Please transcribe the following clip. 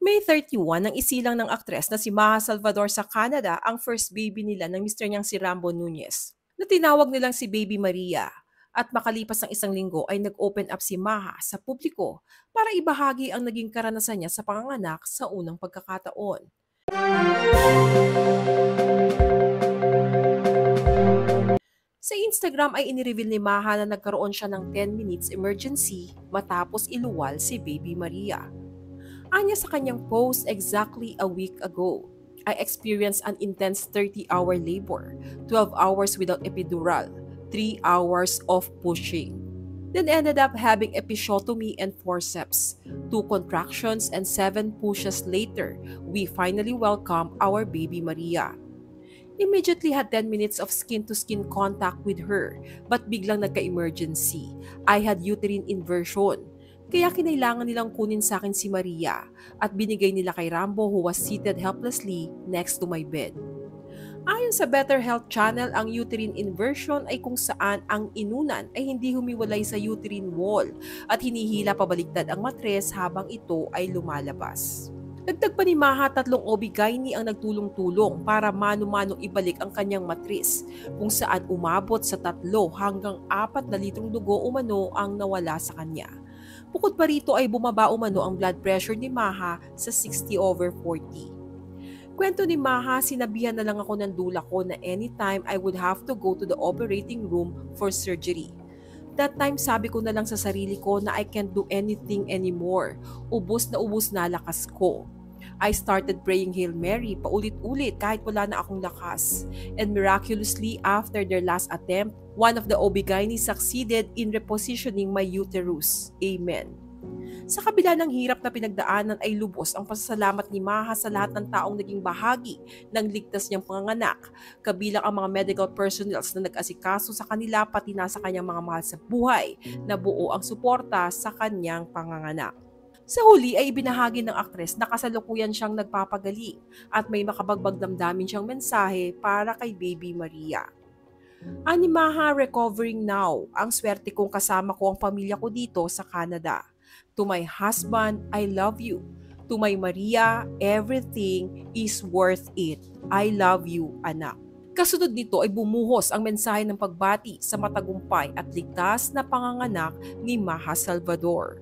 May 31 nang isilang ng aktres na si Maha Salvador sa Canada ang first baby nila ng mister niyang si Rambo Nunez, na tinawag nilang si Baby Maria. At makalipas ng isang linggo ay nag-open up si Maha sa publiko para ibahagi ang naging karanasan niya sa panganganak sa unang pagkakataon. Sa Instagram ay inireveal ni Maha na nagkaroon siya ng 10 minutes emergency matapos iluwal si Baby Maria. Anya sa kanyang post exactly a week ago, I experienced an intense 30-hour labor, 12 hours without epidural, 3 hours of pushing. Then ended up having episiotomy and forceps. 2 contractions and 7 pushes later, we finally welcome our baby Maria. Immediately had 10 minutes of skin-to-skin contact with her, but biglang nagka-emergency. I had uterine inversion. Kaya kinailangan nilang kunin sa akin si Maria at binigay nila kay Rambo who was seated helplessly next to my bed. Ayon sa Better Health Channel, ang uterine inversion ay kung saan ang inunan ay hindi humiwalay sa uterine wall at hinihila pabaliktad ang matres habang ito ay lumalabas. Dagdag pa ni Maha, 3 OB-GYN ang nagtulong-tulong para mano-manong ibalik ang kanyang matris, kung saan umabot sa 3 hanggang 4 na litrong dugo umano ang nawala sa kanya. Bukod pa rito ay bumaba umano ang blood pressure ni Maha sa 60/40. Kwento ni Maha, sinabihan na lang ako ng dula ko na anytime I would have to go to the operating room for surgery. That time sabi ko na lang sa sarili ko na I can't do anything anymore. Ubus na lakas ko. I started praying Hail Mary paulit-ulit kahit wala na akong lakas. And miraculously, after their last attempt, one of the OB-GYN succeeded in repositioning my uterus. Amen. Sa kabila ng hirap na pinagdaanan ay lubos ang pasasalamat ni Maha sa lahat ng taong naging bahagi ng ligtas niyang panganganak, kabilang ang mga medical personnel na nag-asikaso sa kanila pati na sa kanyang mga mahal sa buhay na buo ang suporta sa kanyang panganganak. Sa huli ay ibinahagi ng aktres na kasalukuyan siyang nagpapagaling at may makabagbag damdamin siyang mensahe para kay Baby Maria. Ani Maha, recovering now. Ang swerte kong kasama ko ang pamilya ko dito sa Canada. To my husband, I love you. To my Maria, everything is worth it. I love you, anak. Kasunod nito ay bumuhos ang mensahe ng pagbati sa matagumpay at ligtas na panganganak ni Maha Salvador.